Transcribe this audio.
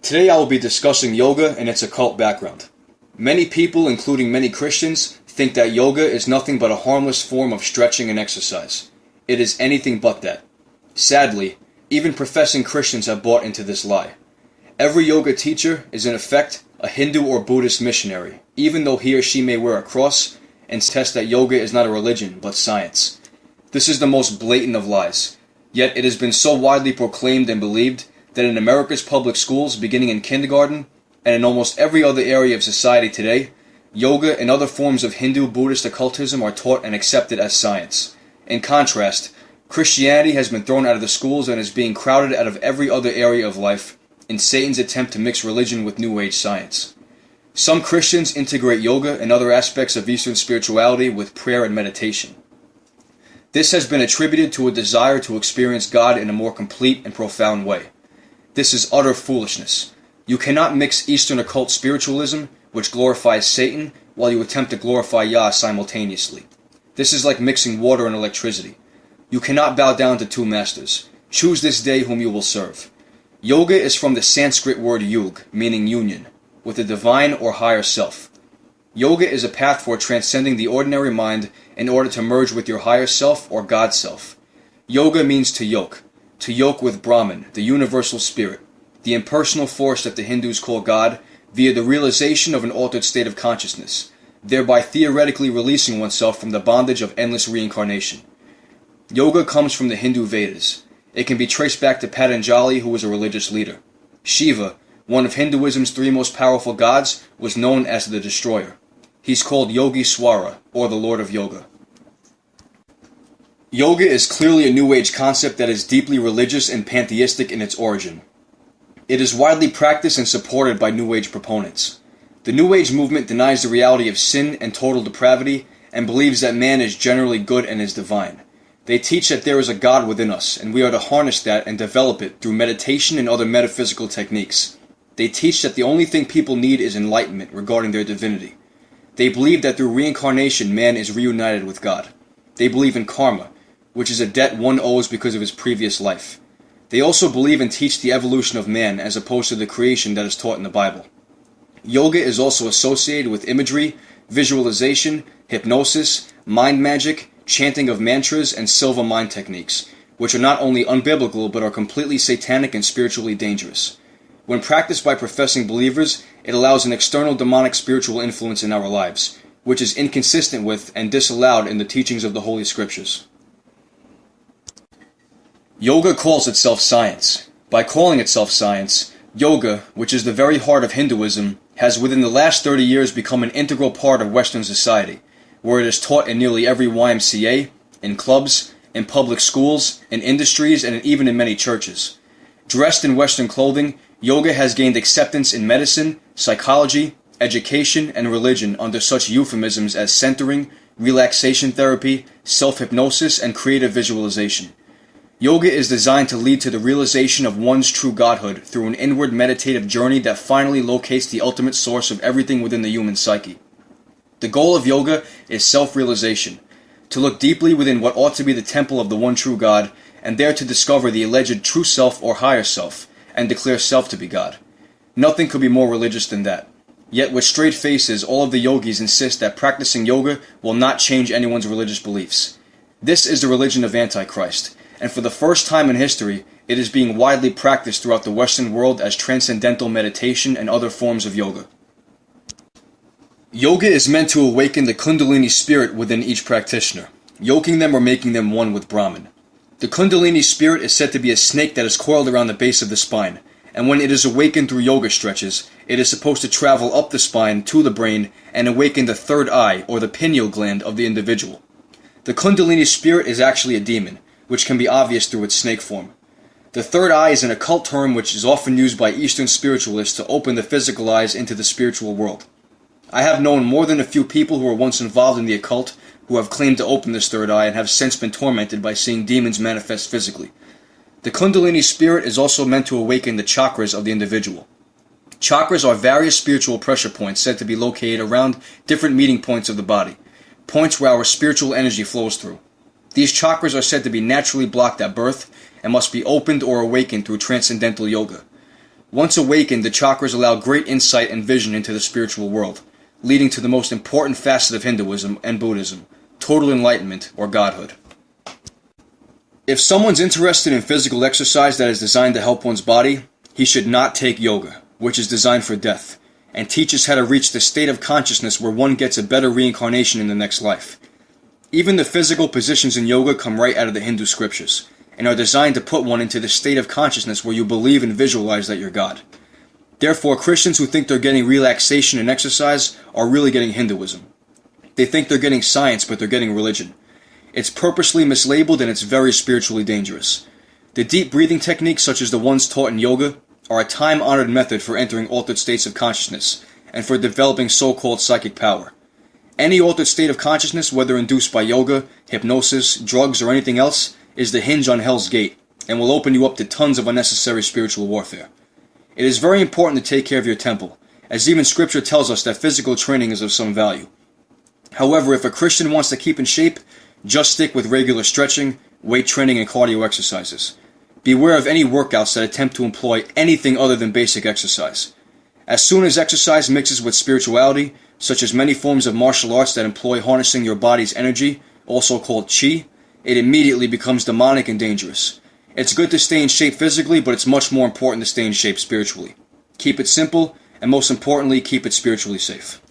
Today I will be discussing yoga and its occult background. Many people, including many Christians, think that yoga is nothing but a harmless form of stretching and exercise. It is anything but that. Sadly, even professing Christians have bought into this lie. Every yoga teacher is in effect a Hindu or Buddhist missionary, even though he or she may wear a cross and test that yoga is not a religion but science. This is the most blatant of lies, yet it has been so widely proclaimed and believed that in America's public schools, beginning in kindergarten, and in almost every other area of society today, yoga and other forms of Hindu Buddhist occultism are taught and accepted as science. In contrast, Christianity has been thrown out of the schools and is being crowded out of every other area of life in Satan's attempt to mix religion with New Age science. Some Christians integrate yoga and other aspects of Eastern spirituality with prayer and meditation. This has been attributed to a desire to experience God in a more complete and profound way. This is utter foolishness. You cannot mix Eastern occult spiritualism, which glorifies Satan, while you attempt to glorify Yah simultaneously. This is like mixing water and electricity. You cannot bow down to two masters. Choose this day whom you will serve. Yoga is from the Sanskrit word yug, meaning union, with the divine or higher self. Yoga is a path for transcending the ordinary mind in order to merge with your higher self or God self. Yoga means to yoke with Brahman, the universal spirit, the impersonal force that the Hindus call God, via the realization of an altered state of consciousness, thereby theoretically releasing oneself from the bondage of endless reincarnation. Yoga comes from the Hindu Vedas. It can be traced back to Patanjali, who was a religious leader. Shiva, one of Hinduism's three most powerful gods, was known as the Destroyer. He's called Yogeshwara, or the Lord of Yoga. Yoga is clearly a New Age concept that is deeply religious and pantheistic in its origin. It is widely practiced and supported by New Age proponents. The New Age movement denies the reality of sin and total depravity and believes that man is generally good and is divine. They teach that there is a God within us, and we are to harness that and develop it through meditation and other metaphysical techniques. They teach that the only thing people need is enlightenment regarding their divinity. They believe that through reincarnation man is reunited with God. They believe in karma, which is a debt one owes because of his previous life. They also believe and teach the evolution of man as opposed to the creation that is taught in the Bible. Yoga is also associated with imagery, visualization, hypnosis, mind magic, chanting of mantras, and silva mind techniques, which are not only unbiblical but are completely satanic and spiritually dangerous. When practiced by professing believers, it allows an external demonic spiritual influence in our lives, which is inconsistent with and disallowed in the teachings of the Holy Scriptures. Yoga calls itself science. By calling itself science, yoga, which is the very heart of Hinduism, has within the last 30 years become an integral part of Western society, where it is taught in nearly every YMCA, in clubs, in public schools, in industries, and even in many churches. Dressed in Western clothing, yoga has gained acceptance in medicine, psychology, education, and religion under such euphemisms as centering, relaxation therapy, self-hypnosis, and creative visualization. Yoga is designed to lead to the realization of one's true godhood through an inward meditative journey that finally locates the ultimate source of everything within the human psyche. The goal of yoga is self-realization, to look deeply within what ought to be the temple of the one true God, and there to discover the alleged true self or higher self, and declare self to be God. Nothing could be more religious than that. Yet with straight faces, all of the yogis insist that practicing yoga will not change anyone's religious beliefs. This is the religion of Antichrist, and for the first time in history, it is being widely practiced throughout the Western world as transcendental meditation and other forms of yoga. Yoga is meant to awaken the Kundalini spirit within each practitioner, yoking them or making them one with Brahman. The Kundalini spirit is said to be a snake that is coiled around the base of the spine, and when it is awakened through yoga stretches, it is supposed to travel up the spine to the brain and awaken the third eye or the pineal gland of the individual. The Kundalini spirit is actually a demon, which can be obvious through its snake form. The third eye is an occult term which is often used by Eastern spiritualists to open the physical eyes into the spiritual world. I have known more than a few people who were once involved in the occult who have claimed to open this third eye and have since been tormented by seeing demons manifest physically. The Kundalini spirit is also meant to awaken the chakras of the individual. Chakras are various spiritual pressure points said to be located around different meeting points of the body, points where our spiritual energy flows through. These chakras are said to be naturally blocked at birth and must be opened or awakened through transcendental yoga. Once awakened, the chakras allow great insight and vision into the spiritual world, leading to the most important facet of Hinduism and Buddhism, total enlightenment or godhood. If someone's interested in physical exercise that is designed to help one's body, he should not take yoga, which is designed for death, and teaches how to reach the state of consciousness where one gets a better reincarnation in the next life. Even the physical positions in yoga come right out of the Hindu scriptures, and are designed to put one into the state of consciousness where you believe and visualize that you're God. Therefore, Christians who think they're getting relaxation and exercise are really getting Hinduism. They think they're getting science, but they're getting religion. It's purposely mislabeled and it's very spiritually dangerous. The deep breathing techniques, such as the ones taught in yoga, are a time-honored method for entering altered states of consciousness and for developing so-called psychic power. Any altered state of consciousness, whether induced by yoga, hypnosis, drugs, or anything else, is the hinge on Hell's Gate and will open you up to tons of unnecessary spiritual warfare. It is very important to take care of your temple, as even Scripture tells us that physical training is of some value. However, if a Christian wants to keep in shape, just stick with regular stretching, weight training, and cardio exercises. Beware of any workouts that attempt to employ anything other than basic exercise. As soon as exercise mixes with spirituality, such as many forms of martial arts that employ harnessing your body's energy, also called chi, it immediately becomes demonic and dangerous. It's good to stay in shape physically, but it's much more important to stay in shape spiritually. Keep it simple, and most importantly, keep it spiritually safe.